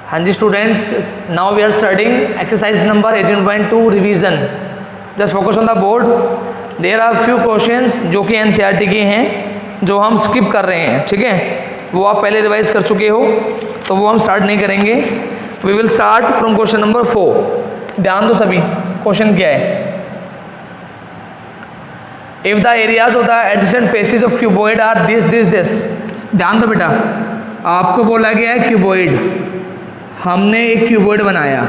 हाँ जी students, now we are studying exercise number 18.2 revision. Just focus on the board. There are few questions जो कि NCERT के हैं जो हम स्किप कर रहे हैं, ठीक है। वो आप पहले रिवाइज कर चुके हो तो वो हम स्टार्ट नहीं करेंगे। We will start from question number 4। ध्यान दो सभी, क्वेश्चन क्या है। If the areas of the adjacent faces of cuboid are this. ध्यान दो बेटा, आपको बोला गया है क्यूबॉइड। हमने एक क्यूबॉइड बनाया,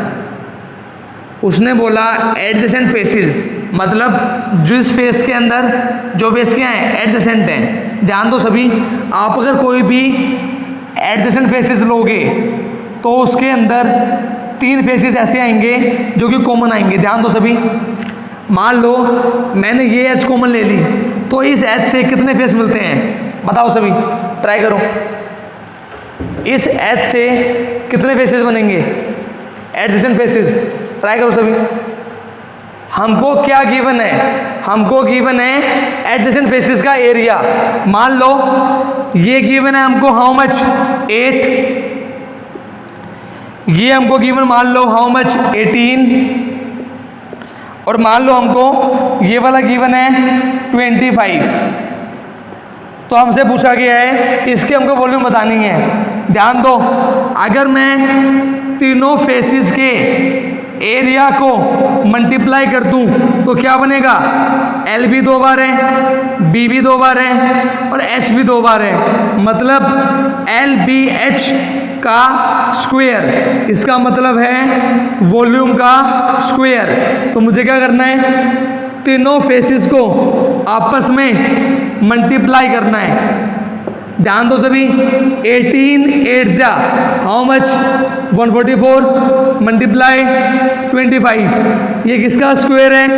उसने बोला एडजेसेंट फेसेस, मतलब जिस फेस के अंदर जो फेस क्या है एडजेसेंट हैं। ध्यान दो सभी, आप अगर कोई भी एडजेसेंट फेसेस लोगे तो उसके अंदर 3 फेसेस ऐसे आएंगे जो कि कॉमन आएंगे। ध्यान दो सभी, मान लो मैंने ये एच कॉमन ले ली तो इस एच से कितने फेस मिलते हैं बताओ सभी, ट्राई करो। इस एच से कितने फेसेस बनेंगे एडजेसेंट फेसेस, ट्राई करो सभी। हमको क्या गिवन है, हमको गिवन है एडजेसेंट फेसेस का एरिया। मान लो ये गिवन है हमको हाउ मच 8, ये हमको गिवन मान लो हाउ मच 18, और मान लो हमको ये वाला गिवन है 25। तो हमसे पूछा गया है इसके हमको वॉल्यूम बतानी है। ध्यान दो, अगर मैं तीनों फेसेस के एरिया को मल्टीप्लाई कर दूं तो क्या बनेगा, एल भी 2 बार है, बी भी 2 बार है और एच भी 2 बार है, मतलब एल बी एच का स्क्वायर। इसका मतलब है वॉल्यूम का स्क्वायर। तो मुझे क्या करना है, तीनों फेसेस को आपस में मल्टीप्लाई करना है। ध्यान दो सभी, 18 8 जा हाउ मच 144 मल्टीप्लाई 25। ये किसका स्क्वायर है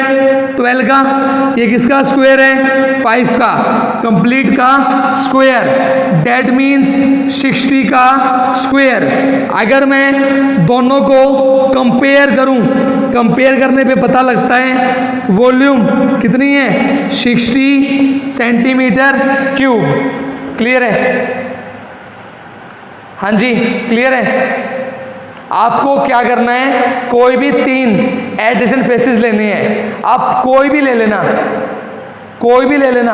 12 का, ये किसका स्क्वायर है 5 का, कंप्लीट का स्क्वायर। दैट मीन्स 60 का स्क्वायर। अगर मैं दोनों को कंपेयर करूं, कंपेयर करने पे पता लगता है वॉल्यूम कितनी है 60 सेंटीमीटर क्यूब। क्लियर है? हाँ जी क्लियर है। आपको क्या करना है, कोई भी 3 एडजेसेंट फेसेस लेने हैं, आप कोई भी ले लेना, कोई भी ले लेना।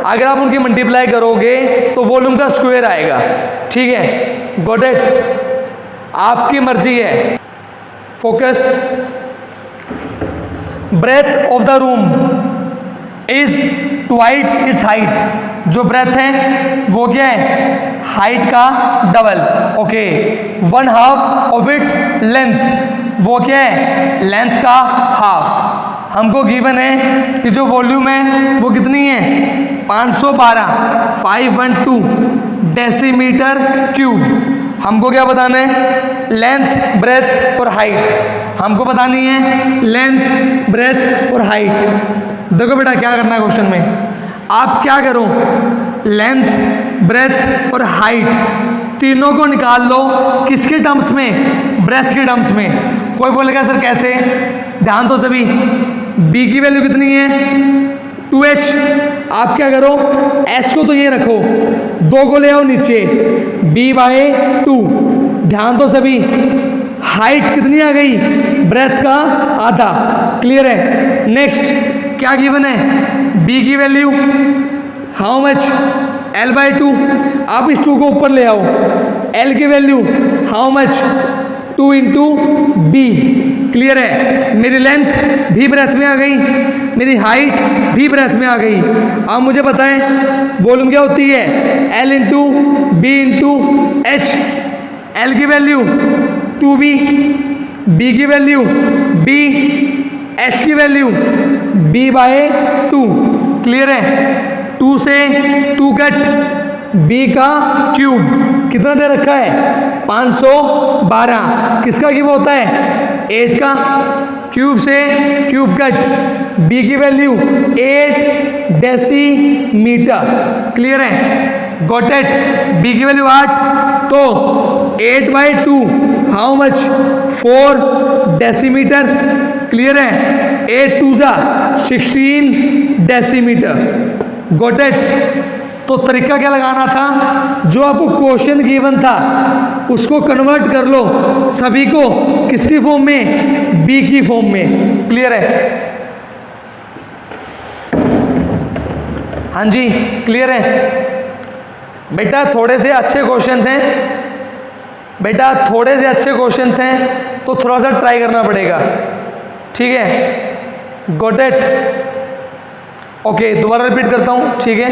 अगर आप उनकी मल्टीप्लाई करोगे तो वॉल्यूम का स्क्वायर आएगा, ठीक है। Got it? आपकी मर्जी है। Focus. Breadth of the room is twice its height. जो ब्रेथ है वो क्या है, हाइट का double. Okay, 1/2 of its length, वो क्या है लेंथ का हाफ। हमको गिवन है कि जो वॉल्यूम है वो कितनी है 512 डेसीमीटर क्यूब। हमको क्या बताना है, लेंथ ब्रेथ और हाइट। हमको बतानी है लेंथ ब्रेथ और हाइट। देखो बेटा क्या करना है क्वेश्चन में, आप क्या करो, लेंथ ब्रेथ और हाइट तीनों को निकाल लो। किसके टर्म्स में, ब्रेथ के टर्म्स में। कोई बोलेगा सर कैसे, ध्यान दो सभी, b की वैल्यू कितनी है 2h। आप क्या करो, h को तो ये रखो, 2 को ले आओ नीचे, b/2। ध्यान दो सभी, हाइट कितनी आ गई, ब्रेथ का आधा। क्लियर है? नेक्स्ट क्या गिवन है, b की वैल्यू हाउ मच l/2। आप इस 2 को ऊपर ले आओ, l की value how much 2 into b। Clear है? मेरी लेंथ भी ब्रेथ में आ गई, मेरी हाइट भी ब्रेथ में आ गई। अब मुझे बताएं वॉल्यूम क्या होती है, l into B into H. l की वैल्यू 2b, b की वैल्यू b, h की वैल्यू b/2। क्लियर है? 2 से 2 कट, b का क्यूब कितना दे रखा है 512। किसका क्यूब होता है 8 का, क्यूब से क्यूब कट, b की वैल्यू 8 डेसीमीटर। क्लियर है? Got it? b की वैल्यू 8, तो 8/2 हाउ मच 4 डेसीमीटर। क्लियर है? 8 2 जा 16 डेसीमीटर। Got it? तो तरीका क्या लगाना था, जो आपको क्वेश्चन गिवन था उसको कन्वर्ट कर लो सभी को किसकी फॉर्म में, बी की फॉर्म में। क्लियर है? हाँ जी, क्लियर है बेटा? थोड़े से अच्छे क्वेश्चंस हैं बेटा, थोड़े से अच्छे क्वेश्चंस हैं तो थोड़ा सा ट्राई करना पड़ेगा, ठीक है? Got it? ओके, दोबारा रिपीट करता हूँ, ठीक है,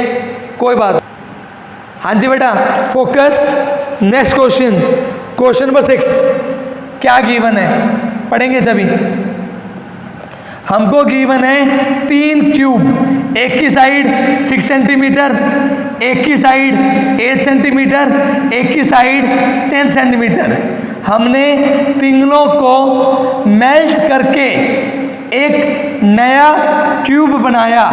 कोई बात। हाँ जी बेटा, focus. Next question, question number 6 क्या गिवन है, पढ़ेंगे सभी। हमको गिवन है 3 क्यूब, एक की साइड 6 सेंटीमीटर, एक की साइड 8 सेंटीमीटर, एक की साइड 10 सेंटीमीटर। हमने तीनों को मेल्ट करके एक नया क्यूब बनाया।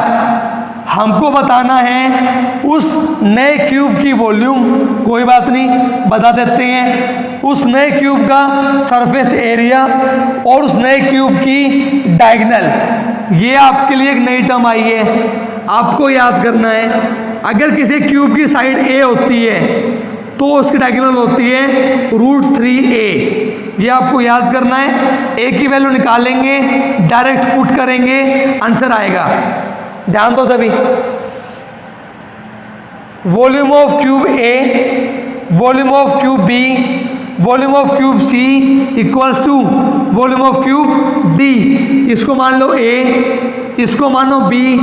हमको बताना है उस नए क्यूब की वॉल्यूम। कोई बात नहीं, बता देते हैं। उस नए क्यूब का सरफेस एरिया और उस नए क्यूब की डायगोनल। ये आपके लिए एक नई टर्म आई है, आपको याद करना है। अगर किसी क्यूब की साइड ए होती है तो उसकी डायगोनल होती है √3a। ये आपको याद करना है। ए की वैल्यू निकालेंगे, डायरेक्ट पुट करेंगे, आंसर आएगा। ध्यान दो सभी। Volume of cube A, volume of cube B, volume of cube C equals to volume of cube D. इसको मान लो ए, इसको मानो बी,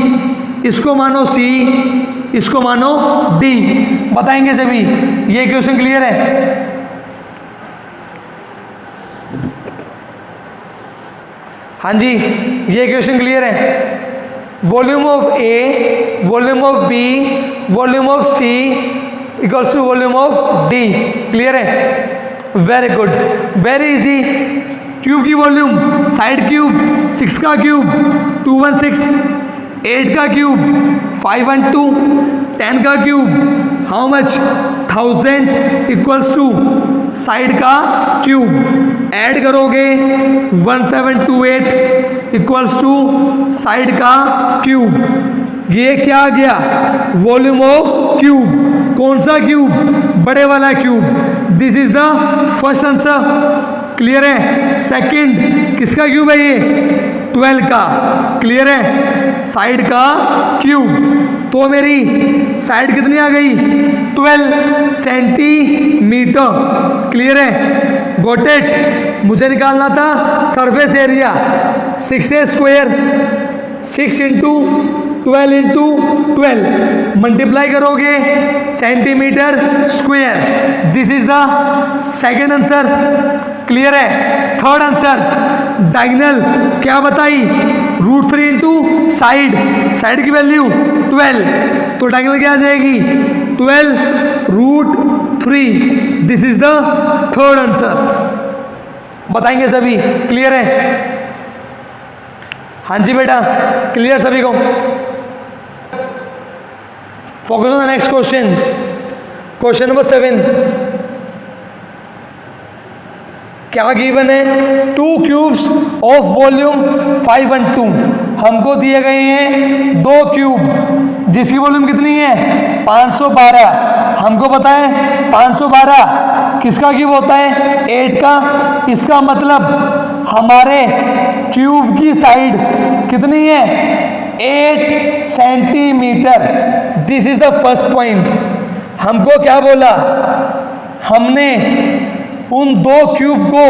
इसको मानो सी, इसको मानो डी। बताएंगे सभी। ये क्वेश्चन क्लियर है? हाँ जी, ये क्वेश्चन क्लियर है। Volume of A, volume of B, volume of C equals to volume of D. Clear है? Very good, very easy. Cube की वॉल्यूम, साइड क्यूब 6 का क्यूब 216, 8 का क्यूब 512, 10 का cube how much 1000 equals to side का cube. Add करोगे 1728 equals to side का cube. ये क्या आ गया? Volume of cube. कौन सा क्यूब? बड़े वाला cube. This is the first answer. Clear है? सेकंड किसका क्यूब है? ये 12 का। क्लियर है? साइड का क्यूब। तो मेरी साइड कितनी आ गई? 12 सेंटीमीटर। क्लियर है? Got it? मुझे निकालना था surface area. 6a square 6 into 12 into 12 multiply करोगे centimetre square. This is the second answer. Clear है? थर्ड आंसर डायगोनल क्या बताई? √3 इंटू साइड। साइड की वैल्यू 12, तो डायगोनल क्या आ जाएगी? 12√3। This is the third answer. बताएंगे सभी। क्लियर है? हाँ जी बेटा, क्लियर सभी को? Focus on the next question, question number 7। क्या गिवन है? 2 क्यूब्स ऑफ वॉल्यूम 5 and 2। हमको दिए गए हैं 2 क्यूब जिसकी वॉल्यूम कितनी है? 512। हमको पता है 512 किसका क्यूब होता है? 8 का। इसका मतलब हमारे क्यूब की साइड कितनी है? 8 centimetre. This is the first point. हमको क्या बोला? हमने उन 2 क्यूब को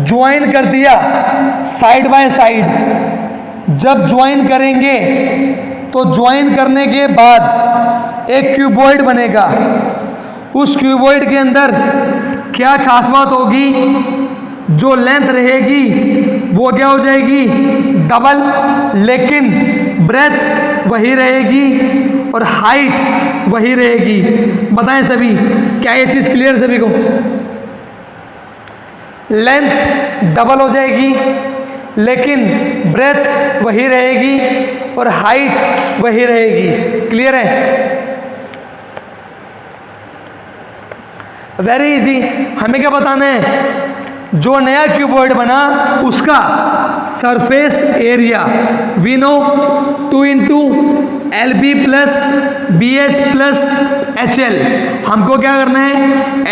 ज्वाइन कर दिया साइड बाय साइड। जब ज्वाइन करेंगे तो ज्वाइन करने के बाद एक क्यूबॉइड बनेगा। उस क्यूबॉइड के अंदर क्या खास बात होगी? जो लेंथ रहेगी वो क्या हो जाएगी? डबल, लेकिन ब्रेथ वही रहेगी और हाइट वही रहेगी। बताएं सभी, क्या ये चीज़ क्लियर सभी को? लेंथ डबल हो जाएगी लेकिन ब्रेथ वही रहेगी और हाइट वही रहेगी। क्लियर है? Very easy. हमें क्या बताना है? जो नया क्यूबॉइड बना उसका surface area we know 2 into LB plus BH plus HL। हमको क्या करना है,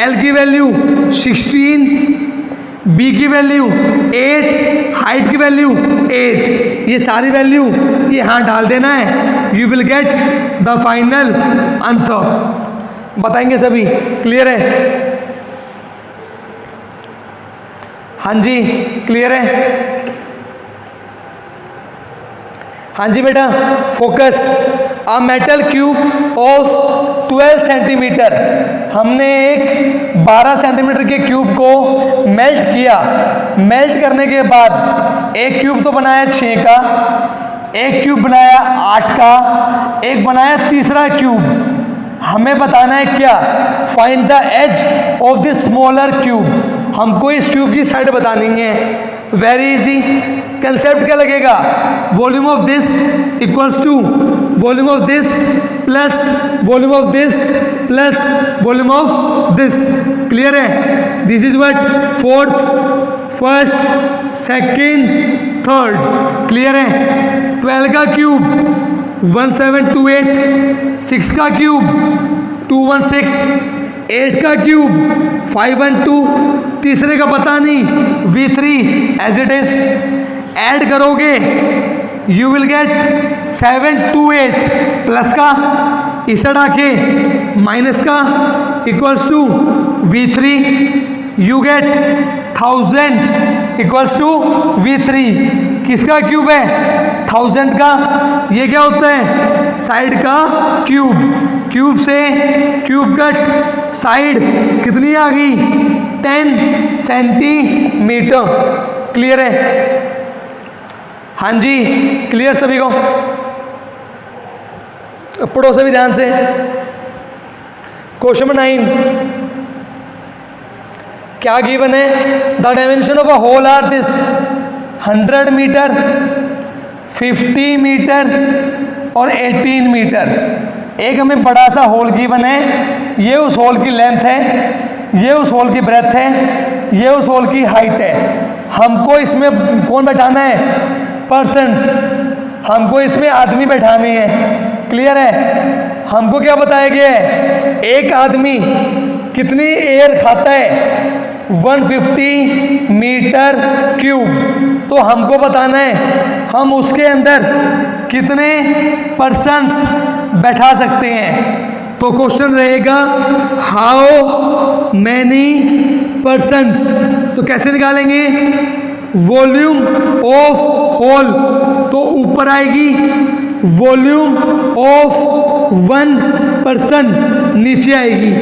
L की वैल्यू 16, B की वैल्यू 8, हाइट की वैल्यू 8, ये सारी वैल्यू ये यहाँ डाल देना है, you will get the final answer. बताएंगे सभी, क्लियर है? हाँ जी क्लियर है? हाँ जी बेटा, focus. A metal cube of 12 centimetre, हमने एक 12 सेंटीमीटर के क्यूब को मेल्ट किया। मेल्ट करने के बाद एक क्यूब तो बनाया 6 का, एक क्यूब बनाया 8 का, एक बनाया तीसरा क्यूब। हमें बताना है क्या, find the edge of the smaller cube. हमको इस क्यूब की साइड बतानी है, वेरी इजी। कंसेप्ट क्या लगेगा, volume of this equals to volume of this plus volume of this plus volume of this. Clear है? This is what, fourth, first, second, third. Clear है? 12 का क्यूब 1728, 6 का cube 216, 8 का cube 512, तीसरे का पता नहीं V3 as it is. Add करोगे यू विल गेट 728, प्लस का इसे डाके माइनस का equals to V3, you get 1000 equals to V3। किसका क्यूब है, 1000 का। ये क्या होता है, साइड का क्यूब। क्यूब से क्यूब कट, साइड कितनी आ गई, 10 सेंटीमीटर। क्लियर है? हाँ जी क्लियर सभी को? पढ़ो सभी ध्यान से। क्वेश्चन नंबर 9 क्या गिवन है, the dimension of a hole are this 100 metre, 50 metre और 18 मीटर। एक हमें बड़ा सा होल गिवन है, ये उस होल की लेंथ है, ये उस होल की ब्रेथ है, ये उस होल की हाइट है। हमको इसमें कौन बैठाना है, पर्सन्स। हमको इसमें आदमी बैठानी है। क्लियर है? हमको क्या बताया गया है, एक आदमी कितनी एयर खाता है, 150 मीटर क्यूब। तो हमको बताना है हम उसके अंदर कितने पर्सन्स बैठा सकते हैं। तो क्वेश्चन रहेगा हाउ मैनी पर्सन्स। तो कैसे निकालेंगे, वॉल्यूम ऑफ होल, तो ऊपर आएगी वॉल्यूम ऑफ 1 पर्सन, नीचे आएगी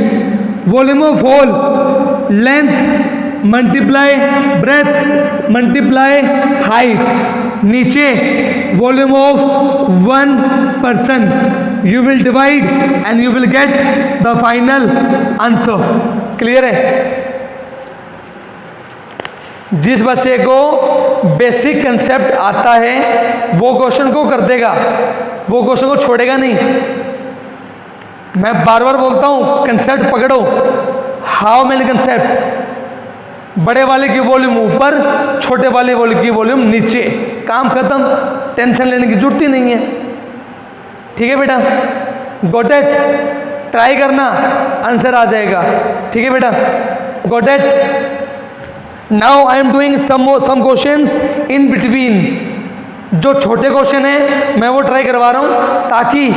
volume of hole, length multiply breadth multiply height, नीचे volume of 1 person. You will divide and you will get the final answer. Clear है? जिस बच्चे को बेसिक कंसेप्ट आता है वो क्वेश्चन को कर देगा, वो क्वेश्चन को छोड़ेगा नहीं। मैं बार बार बोलता हूं कंसेप्ट पकड़ो। हाउ मेनी कंसेप्ट, बड़े वाले की वॉल्यूम ऊपर, छोटे वाले वाले की वॉल्यूम नीचे, काम खत्म, टेंशन लेने की जरूरत ही नहीं है। ठीक है बेटा, गॉट इट? ट्राई करना, आंसर आ जाएगा। ठीक है बेटा, got it? Now I am doing some questions in between. जो छोटे क्वेश्चन है मैं वो ट्राई करवा रहा हूँ ताकि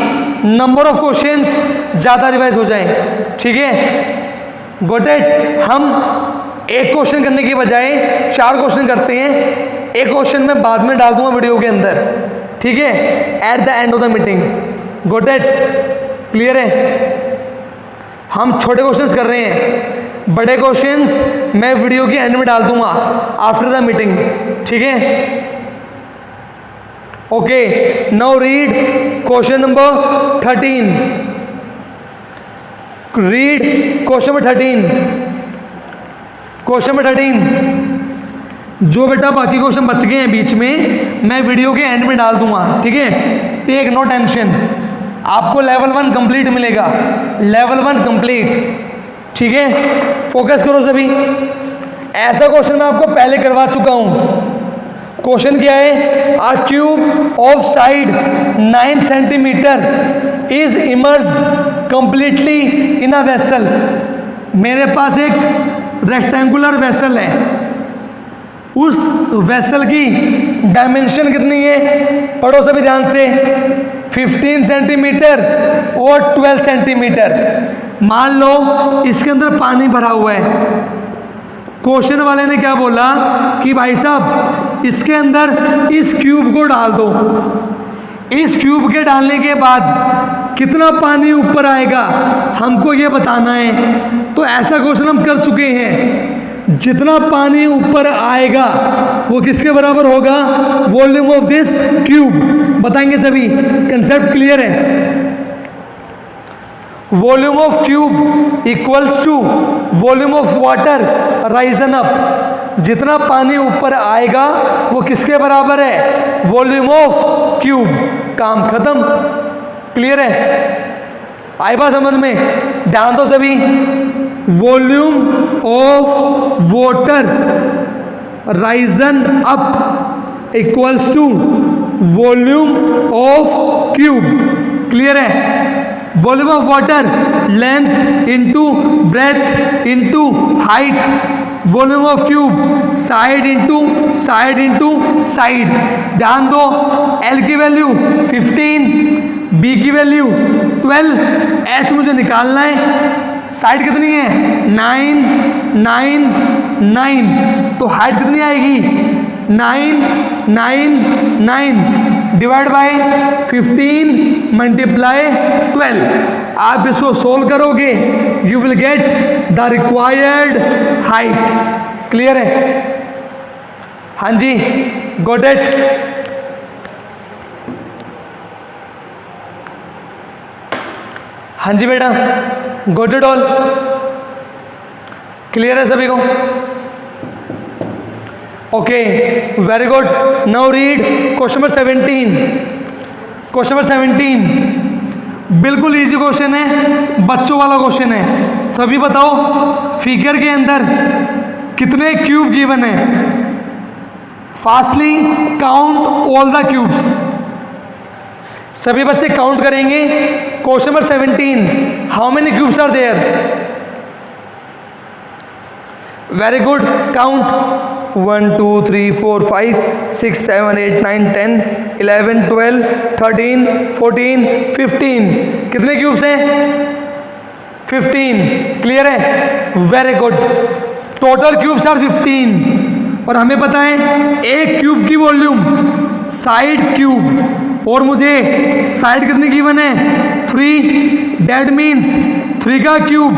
नंबर ऑफ क्वेश्चंस ज़्यादा रिवाइज हो जाए। ठीक है, गॉट इट? हम एक क्वेश्चन करने की बजाय 4 क्वेश्चन करते हैं। एक क्वेश्चन मैं बाद में डाल दूंगा वीडियो के अंदर, ठीक है, at the end of the meeting. Got it? Clear है? हम छोटे क्वेश्चंस कर रहे हैं, बड़े क्वेश्चंस मैं वीडियो के एंड में डाल दूंगा आफ्टर द मीटिंग। ठीक है, okay. Now read question number 13। Read question number 13। Question number 13 जो बेटा बाकी क्वेश्चन बच गए हैं बीच में मैं वीडियो के एंड में डाल दूंगा। ठीक है, टेक नो टेंशन, आपको लेवल 1 कंप्लीट मिलेगा, लेवल 1 कंप्लीट। ठीक है, फोकस करो सभी। ऐसा क्वेश्चन मैं आपको पहले करवा चुका हूं। क्वेश्चन क्या है? अ cube of side 9 centimetre is emerge completely in a vessel. मेरे पास एक रेक्टेंगुलर वेसल है, उस वेसल की डायमेंशन कितनी है? पढ़ो सभी ध्यान से, 15 सेंटीमीटर और 12 सेंटीमीटर। मान लो इसके अंदर पानी भरा हुआ है। क्वेश्चन वाले ने क्या बोला कि भाई साहब इसके अंदर इस क्यूब को डाल दो। इस क्यूब के डालने के बाद कितना पानी ऊपर आएगा हमको ये बताना है। तो ऐसा क्वेश्चन हम कर चुके हैं। जितना पानी ऊपर आएगा वो किसके बराबर होगा? Volume of this cube. बताएंगे सभी, कंसेप्ट क्लियर है? Volume of cube equals to volume of water risen up. जितना पानी ऊपर आएगा वो किसके बराबर है? Volume of cube. काम खत्म। क्लियर है? आई बात समझ में? ध्यान दो सभी। Volume of water risen up equals to volume of cube. Clear है? Volume of water length into breadth into height, volume of cube side into side. ध्यान दो, L की वैल्यू 15, B की वैल्यू 12, H मुझे निकालना है। साइड कितनी है? 9 9 9। तो हाइट कितनी आएगी? 9 9 9 डिवाइड बाय 15 मल्टीप्लाई 12। आप इसको सोल्व करोगे, you will get the required height. Clear है? हाँ जी, गॉट इट? हाँ जी बेटा, गॉट इट ऑल? क्लियर है सभी को? Okay, very good. Now read question number 17। Question number 17 बिल्कुल इजी क्वेश्चन है, बच्चों वाला क्वेश्चन है। सभी बताओ फिगर के अंदर कितने क्यूब गिवन है? Fastly count all the cubes. सभी बच्चे काउंट करेंगे। Question number 17, how many cubes are there? Very good, count. 1 2 3 4 5 6 7 8 9 10 11 12 13 14 15। कितने क्यूब्स हैं? 15। क्लियर है? Very good. Total cubes are 15 और हमें पता है एक क्यूब की वॉल्यूम साइड क्यूब, और मुझे साइड कितनी गिवन है? 3। दैट मीन्स 3 का cube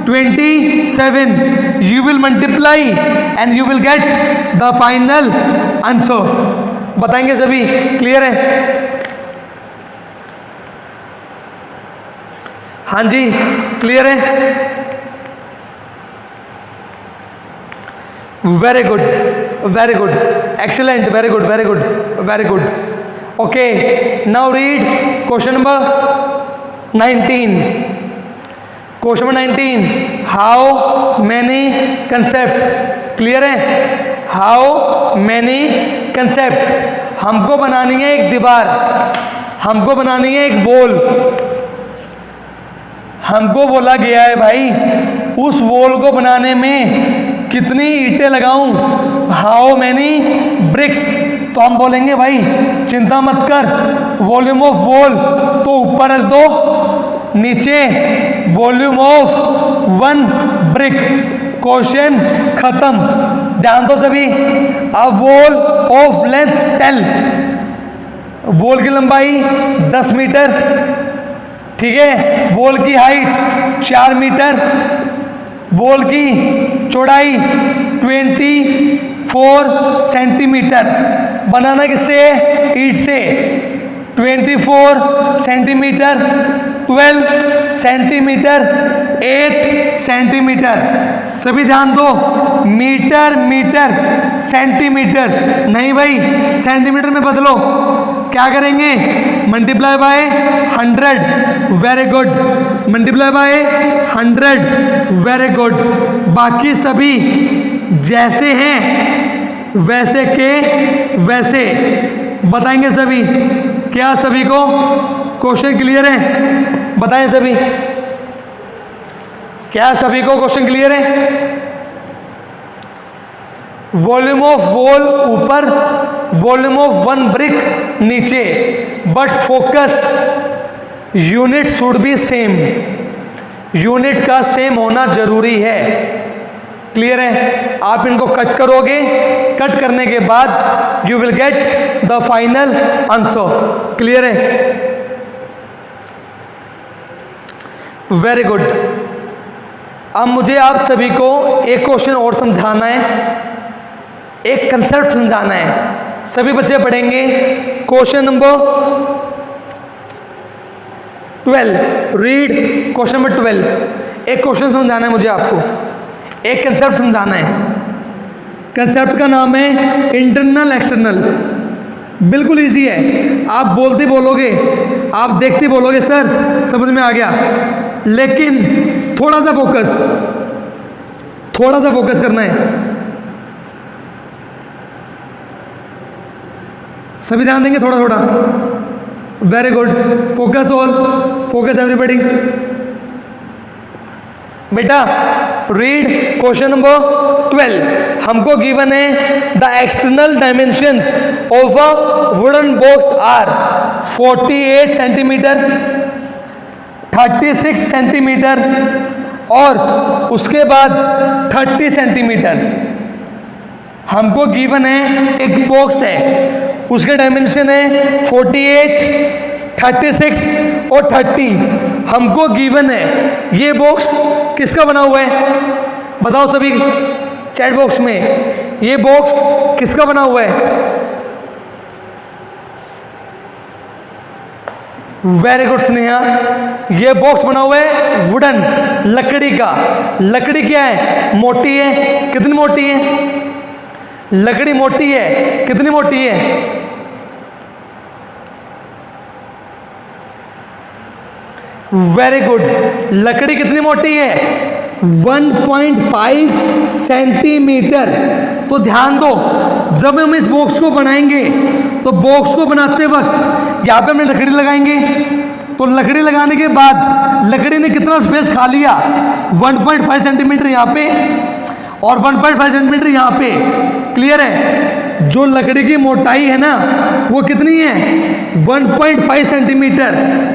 27। You will multiply and you will get the final answer. बताएंगे सभी? क्लियर है? हाँ जी, क्लियर है? Very good, very good, excellent, very good, very good, very good. Okay, now read question number 19। Question number 19, how many concept? Clear है? How many concept? हमको बनानी है एक दीवार, हमको बनानी है एक वॉल। हमको बोला गया है भाई उस वॉल को बनाने में कितनी ईंटें लगाऊं? How many bricks? तो हम बोलेंगे भाई चिंता मत कर, वॉल्यूम ऑफ वॉल तो ऊपर रख दो, नीचे वॉल्यूम ऑफ 1 ब्रिक। क्वेश्चन खत्म। ध्यान दो सभी। A wall of length 10, wall की लंबाई 10 मीटर, ठीक है। वॉल की हाइट 4 मीटर, वॉल की चौड़ाई 24 सेंटीमीटर। बनाना किससे? ईंट से। 24 सेंटीमीटर, 12 सेंटीमीटर, 8 सेंटीमीटर। सभी ध्यान दो, मीटर मीटर सेंटीमीटर नहीं भाई, सेंटीमीटर में बदलो। क्या करेंगे? Multiply by 100। Very good, multiply by 100। Very good. बाकी सभी जैसे हैं वैसे के वैसे बताएंगे सभी। क्या सभी को क्वेश्चन क्लियर है? बताएं सभी, क्या सभी को क्वेश्चन क्लियर है? वॉल्यूम ऑफ वॉल ऊपर, वॉल्यूम ऑफ वन ब्रिक नीचे, but focus unit should be same. Unit का सेम होना जरूरी है। क्लियर है? आप इनको कट करोगे, कट करने के बाद you will get the final answer. Clear है? Very good. अब मुझे आप सभी को एक क्वेश्चन और समझाना है, एक कंसेप्ट समझाना है। सभी बच्चे पढ़ेंगे question number 12। Read question number 12। एक क्वेश्चन समझाना है मुझे आपको, एक कंसेप्ट समझाना है। कंसेप्ट का नाम है इंटरनल एक्सटर्नल। बिल्कुल इजी है, आप बोलते बोलोगे, आप देखते बोलोगे सर समझ में आ गया, लेकिन थोड़ा सा फोकस करना है। सभी ध्यान देंगे थोड़ा थोड़ा। Very good. Focus all, focus everybody. बेटा रीड क्वेश्चन नंबर 12। हमको गिवन है the external dimensions of a wooden box are 48 centimetre, 36 centimetre और उसके बाद 30 सेंटीमीटर। हमको गिवन है एक बॉक्स है, उसके डायमेंशन है 48, 36 और 30। हमको गिवन है ये बॉक्स किसका बना हुआ है? बताओ सभी चैट बॉक्स में, ये बॉक्स किसका बना हुआ है? Very good Sneha. ये बॉक्स बना हुआ है वुडन, लकड़ी का। लकड़ी क्या है? मोटी है। कितनी मोटी है? लकड़ी मोटी है। कितनी मोटी है? Very good. लकड़ी कितनी मोटी है? 1.5 सेंटीमीटर। तो ध्यान दो, जब हम इस बॉक्स को बनाएंगे तो बॉक्स को बनाते वक्त यहाँ पे हमने लकड़ी लगाएंगे, तो लकड़ी लगाने के बाद लकड़ी ने कितना स्पेस खा लिया? 1.5 सेंटीमीटर यहाँ पे और 1.5 सेंटीमीटर यहाँ पे। क्लियर है? जो लकड़ी की मोटाई है ना वो कितनी है? 1.5 सेंटीमीटर।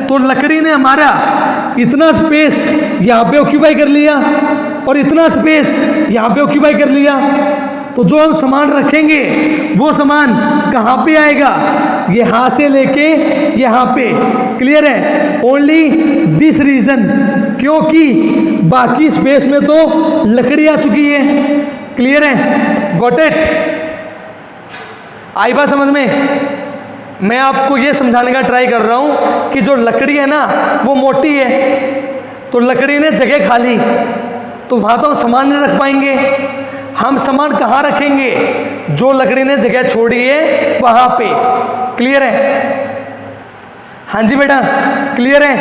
तो लकड़ी ने हमारा इतना स्पेस यहाँ पे ऑक्यूपाई कर लिया और इतना स्पेस यहाँ पे ऑक्यूपाई कर लिया। तो जो हम सामान रखेंगे वो सामान कहाँ पे आएगा? यहाँ से लेके यहाँ पे। क्लियर है? ओनली दिस रीजन, क्योंकि बाकी स्पेस में तो लकड़ी आ चुकी है। क्लियर है? Got it? आई बात समझ में? मैं आपको ये समझाने का ट्राई कर रहा हूँ कि जो लकड़ी है ना वो मोटी है, तो लकड़ी ने जगह खा ली, तो वहाँ तो हम सामान नहीं रख पाएंगे। हम सामान कहाँ रखेंगे? जो लकड़ी ने जगह छोड़ी है वहाँ पे। क्लियर है? हाँ जी बेटा, क्लियर है?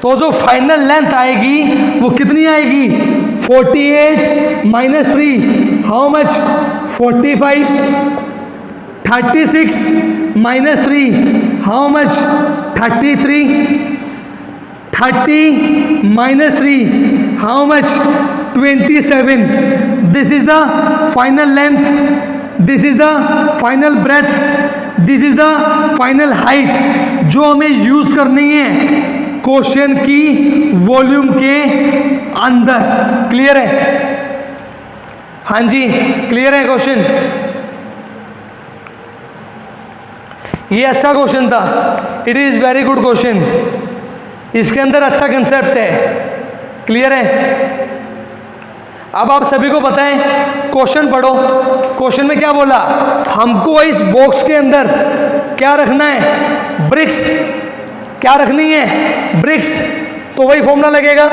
तो जो फाइनल लेंथ आएगी वो कितनी आएगी? 48 minus 3 how much? 45। 36 minus 3 how much? 33। 30 minus 3 how much? 27। This is the final length, this is the final breadth, this is the final height जो हमें यूज करनी है क्वेश्चन की वॉल्यूम के अंदर। क्लियर है? हाँ जी, क्लियर है क्वेश्चन? ये अच्छा क्वेश्चन था, it is very good question. इसके अंदर अच्छा कंसेप्ट है। क्लियर है? अब आप सभी को बताएं, क्वेश्चन पढ़ो। क्वेश्चन में क्या बोला? हमको इस बॉक्स के अंदर क्या रखना है? ब्रिक्स। क्या रखनी है? ब्रिक्स। तो वही फॉर्मूला लगेगा,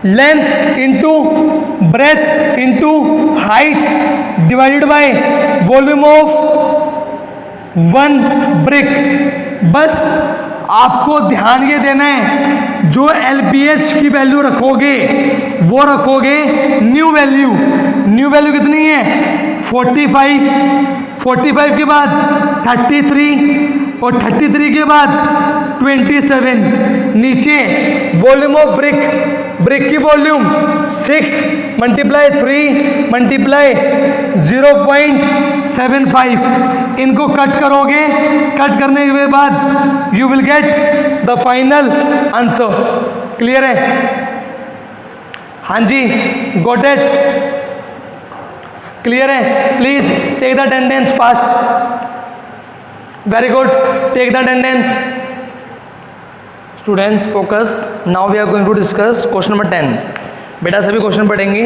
length into breadth into height divided by volume of one brick. बस आपको ध्यान ये देना है, जो LBH की वैल्यू रखोगे वो रखोगे न्यू वैल्यू। न्यू वैल्यू कितनी है 45, 45 के बाद 33 और 33 के बाद 27। नीचे वॉल्यूम ऑफ ब्रिक, ब्रिक की वॉल्यूम 6 × 3 × 0.75। इनको कट करोगे, कट करने के बाद you will get the final answer. Clear है? हाँ जी, गॉट इट? क्लियर है? Please take the attendance fast. Very good, take the attendance. Students focus, now we are going to discuss question number 10। बेटा सभी question पढ़ेंगे।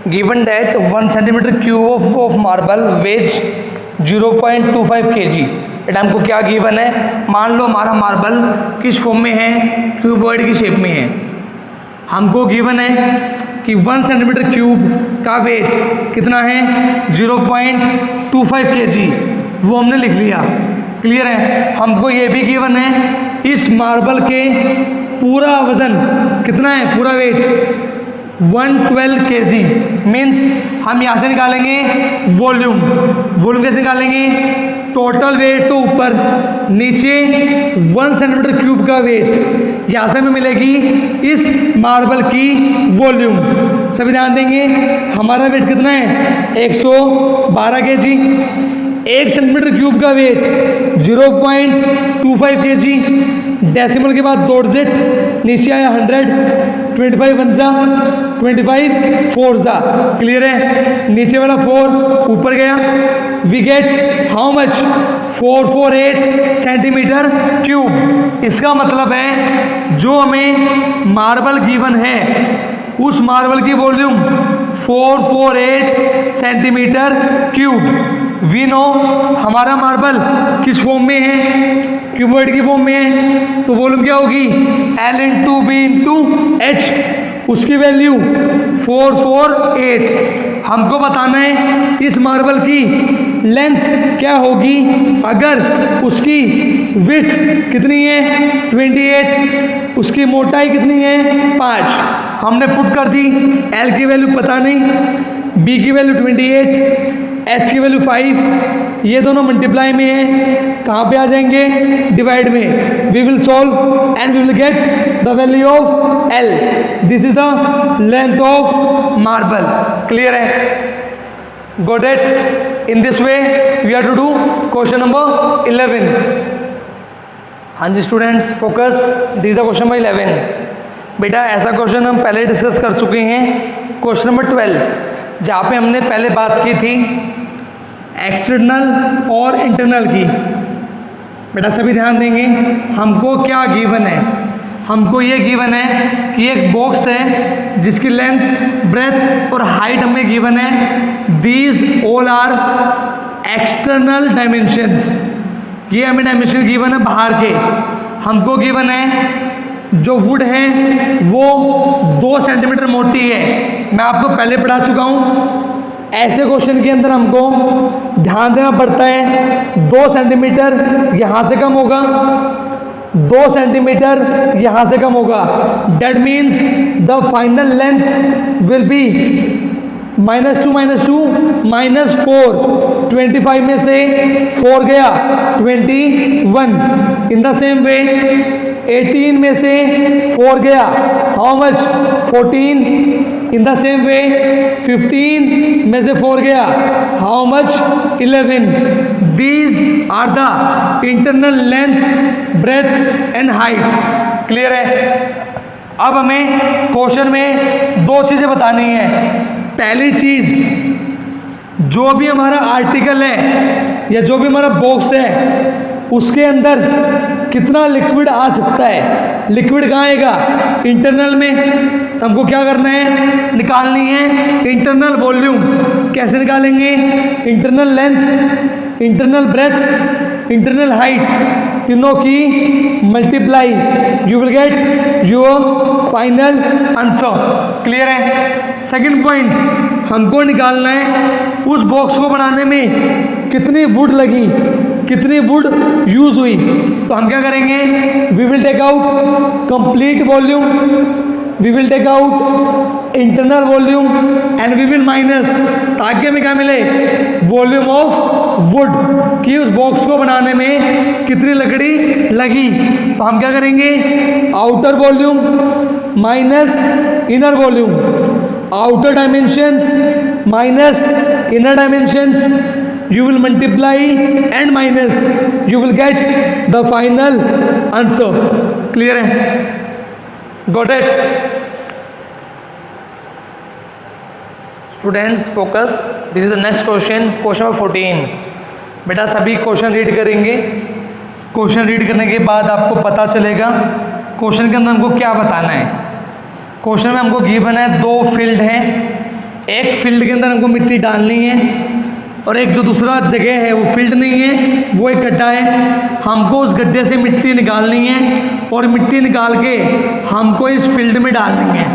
Given that 1 centimetre cube of marble weighs 0.25 kg। बेटा हमको क्या given है? मान लो हमारा मार्बल किस फॉर्म में है? क्यूबॉइड की शेप में है। हमको गिवन है कि 1 सेंटीमीटर क्यूब का वेट कितना है 0.25 kg, वो हमने लिख लिया। क्लियर है? हमको ये भी गिवन है इस मार्बल के पूरा वजन कितना है, पूरा वेट 112 kg। मीन्स हम यहाँ से निकालेंगे वॉल्यूम। वॉल्यूम कैसे निकालेंगे? टोटल वेट तो ऊपर, नीचे 1 सेंटीमीटर क्यूब का वेट, यहाँ से हमें मिलेगी इस मार्बल की वॉल्यूम। सभी ध्यान देंगे, हमारा वेट कितना है 112 kg। 1 सेंटीमीटर क्यूब का वेट 0.25 kg। डेसिमल के बाद 2 डिजिट, नीचे आया 100, 25 1 जा 25, 4 जा। क्लियर है? नीचे वाला 4 ऊपर गया। We get how much 448 centimetre cube. इसका मतलब है जो हमें मार्बल गिवन है उस मार्बल की volume 448 centimetre cube. We know हमारा मार्बल किस फॉर्म में है? क्यूबॉइड की फॉर्म में है, तो वॉल्यूम क्या होगी L × B × H। उसकी वैल्यू 448। हमको बताना है इस मार्बल की लेंथ क्या होगी अगर उसकी विड्थ कितनी है 28, उसकी मोटाई कितनी है 5। हमने पुट कर दी। L की वैल्यू पता नहीं, B की वैल्यू 28, H की वैल्यू 5। ये दोनों मल्टीप्लाई में है, कहाँ पे आ जाएंगे? डिवाइड में। We will solve and we will get the value of L। This is the length of marble. Clear है? Got it? In this way we are to do question number 11। हाँ जी students focus, this is the question number 11। बेटा ऐसा question हम पहले discuss कर चुके हैं, क्वेश्चन नंबर 12, जहाँ पे हमने पहले बात की थी एक्सटर्नल और इंटरनल की। बेटा सभी ध्यान देंगे, हमको क्या गिवन है? हमको ये गिवन है कि एक बॉक्स है जिसकी लेंथ, ब्रेथ और हाइट हमें गिवन है। These all are external dimensions. ये हमें डायमेंशन गिवन है बाहर के। हमको गिवन है जो वुड है वो 2 सेंटीमीटर मोटी है। मैं आपको पहले पढ़ा चुका हूँ। ऐसे क्वेश्चन के अंदर हमको ध्यान देना पड़ता है 2 सेंटीमीटर यहाँ से कम होगा, 2 सेंटीमीटर यहाँ से कम होगा। That means the final length will be -2 -4। 25 में से 4 गया 21। इन द सेम वे 18 में से 4 गया how much 14। In the same way 15 में से 4 गया how much 11। These are the internal length, breadth and height. Clear है? अब हमें क्वेश्चन में 2 चीज़ें बतानी है। पहली चीज़, जो भी हमारा आर्टिकल है या जो भी हमारा बॉक्स है उसके अंदर कितना लिक्विड आ सकता है। लिक्विड कहाँ आएगा? इंटरनल में। तो हमको क्या करना है? निकालनी है इंटरनल वॉल्यूम। कैसे निकालेंगे? Internal length, internal breadth, internal height, तीनों की multiply. You will get your final answer. Clear है? सेकंड पॉइंट, हमको निकालना है उस बॉक्स को बनाने में कितनी वुड लगी। कितनी वुड यूज हुई। तो हम क्या करेंगे, we will take out complete volume, we will take out internal volume and we will minus, ताकि हमें क्या मिले, वॉल्यूम ऑफ वुड, कि उस बॉक्स को बनाने में कितनी लकड़ी लगी। तो हम क्या करेंगे, outer volume minus inner volume, outer dimensions minus inner dimensions, you will multiply and minus, you will get the final answer. Clear है? Got it? Students focus, this is the next question, question number 14. बेटा सभी question read करेंगे, question read करने के बाद आपको पता चलेगा क्वेश्चन के अंदर हमको क्या बताना है। क्वेश्चन में हमको गिवन है 2 फील्ड हैं, एक फील्ड के अंदर हमको मिट्टी डालनी है और एक जो दूसरा जगह है वो फील्ड नहीं है, वो एक गड्ढा है। हमको उस गड्ढे से मिट्टी निकालनी है और मिट्टी निकाल के हमको इस फील्ड में डालनी है।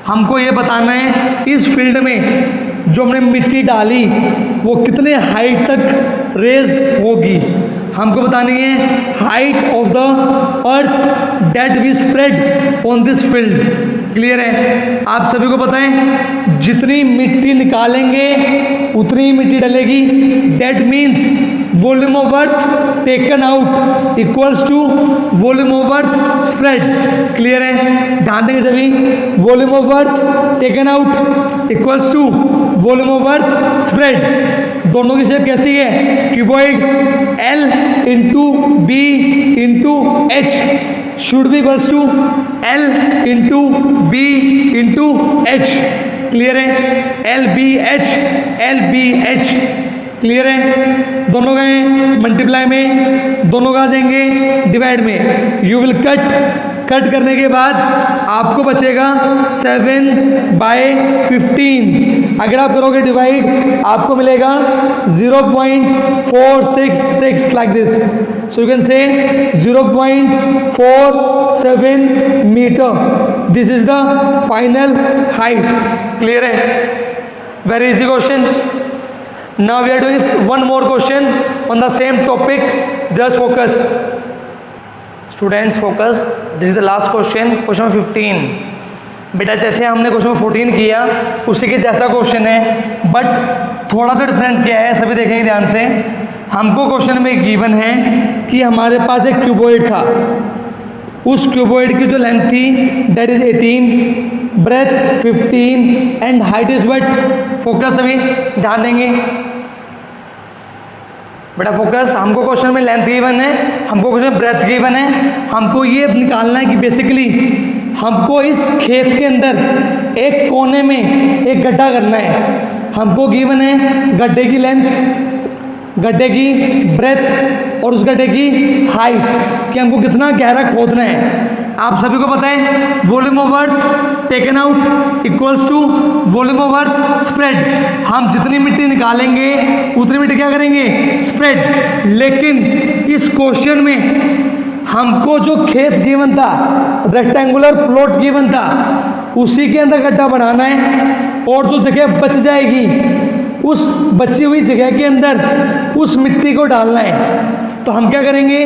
हमको ये बताना है इस फील्ड में जो हमने मिट्टी डाली वो कितने हाइट तक रेज होगी। हमको बतानी है height of the earth that we spread on this field. Clear है? आप सभी को पता है जितनी मिट्टी निकालेंगे उतनी मिट्टी डलेगी। That means volume of earth taken out equals to volume of earth spread. Clear है? ध्यान देंगे सभी, volume of earth taken out equals to volume of earth spread. दोनों की शेप कैसी है, cuboid. L into B into H should be equals to L into B into H. Clear है? L B H. Clear है? दोनों गए multiply में, दोनों का जाएंगे डिवाइड में। यू विल कट करने के बाद आपको बचेगा 7/15। अगर आप करोगे डिवाइड आपको मिलेगा 0.466 like this. So you can say 0.47 metre. This is the final height. Clear है? Very easy question. Now we are doing one more question on the same topic. Just focus. Students focus. This is the last question. Question 15. बेटा जैसे हमने question 14 किया उसी के जैसा question है, but थोड़ा सा डिफरेंट क्या है सभी देखेंगे ध्यान से। हमको क्वेश्चन में गिवन है कि हमारे पास एक क्यूबॉइड था, उस क्यूबॉइड की जो लेंथ थी that is 18, breadth 15 and height is what. Focus अभी ध्यान देंगे बेटा, फोकस। हमको क्वेश्चन में लेंथ गिवन है, हमको क्वेश्चन में ब्रेथ गिवन है। हमको ये निकालना है कि बेसिकली हमको इस खेत के अंदर एक कोने में एक गड्ढा करना है। हमको गिवन है गड्ढे की लेंथ, गड्ढे की ब्रेथ और उस गड्ढे की हाइट कि हमको कितना गहरा खोदना है। आप सभी को पता है volume of earth taken out equals to volume of earth spread. हम जितनी मिट्टी निकालेंगे उतनी मिट्टी क्या करेंगे, स्प्रेड। लेकिन इस क्वेश्चन में हमको जो खेत गिवन था, रेक्टेंगुलर प्लॉट गिवन था, उसी के अंदर गड्ढा बनाना है और जो जगह बच जाएगी उस बची हुई जगह के अंदर उस मिट्टी को डालना है। तो हम क्या करेंगे,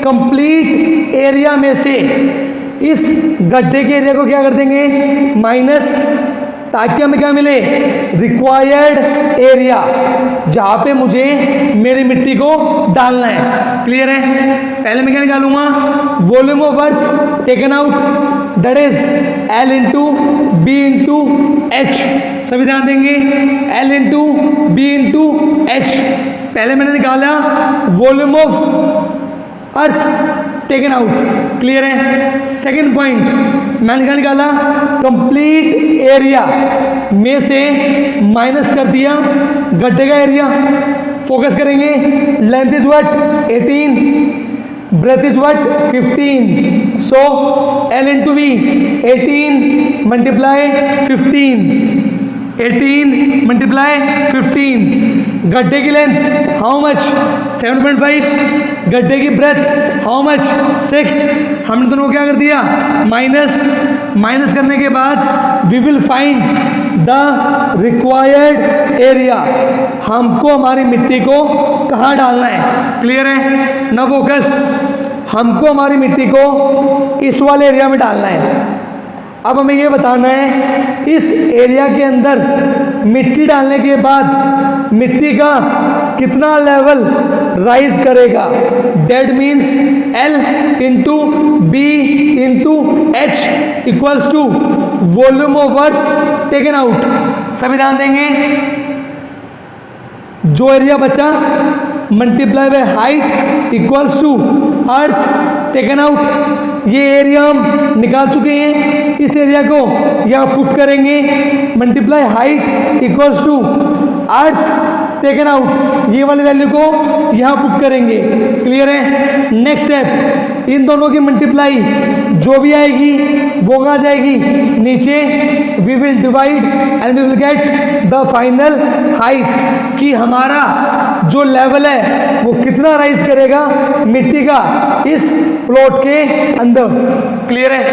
कंप्लीट एरिया में से इस गड्ढे के एरिया को क्या कर देंगे, माइनस, ताकि हमें क्या मिले, रिक्वायर्ड एरिया जहाँ पे मुझे मेरी मिट्टी को डालना है। क्लियर है? पहले मैं क्या निकालूंगा, volume of earth taken out that is L into B into H. सभी ध्यान देंगे, L into B into H. पहले मैंने निकाला volume of earth taken out. Clear है? सेकेंड पॉइंट मैंने निकाला कंप्लीट एरिया में से माइनस कर दिया गड्ढे का एरिया। फोकस करेंगे, length is what 18, breadth is what 15, so L into B 18 multiply 15, 18 multiply 15। गड्ढे की लेंथ हाउ मच, 7.5। गड्ढे की ब्रेथ हाउ मच, 6। हमने दोनों को क्या कर दिया, माइनस। माइनस करने के बाद we will find the required area, हमको हमारी मिट्टी को कहाँ डालना है, क्लियर है ना फोकस, हमको हमारी मिट्टी को इस वाले एरिया में डालना है। अब हमें ये बताना है इस एरिया के अंदर मिट्टी डालने के बाद मिट्टी का कितना लेवल राइज करेगा, that means L into B into H equals to volume of earth taken out. सभी ध्यान देंगे, जो एरिया बचा multiply by height equals to earth taken out. ये एरिया हम निकाल चुके हैं, इस एरिया को यहाँ पुट करेंगे, multiply height equals to earth taken out, ये वाली वैल्यू को यहाँ पुट करेंगे, क्लियर है। नेक्स्ट स्टेप, इन दोनों की मल्टीप्लाई जो भी आएगी वो आ जाएगी नीचे, we will divide and we will get the final height, कि हमारा जो लेवल है वो कितना राइज करेगा मिट्टी का इस प्लॉट के अंदर, क्लियर है,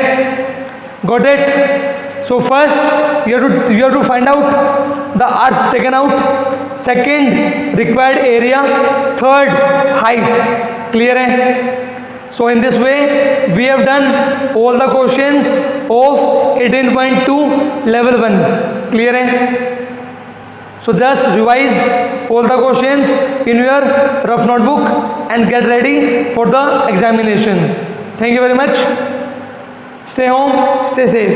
got it. So first you have to find out the earth taken out, second required area, third height, clear है। So in this way we have done all the questions of 18.2 level 1, clear है। So just revise all the questions in your rough notebook and get ready for the examination. Thank you very much. Stay home, stay safe.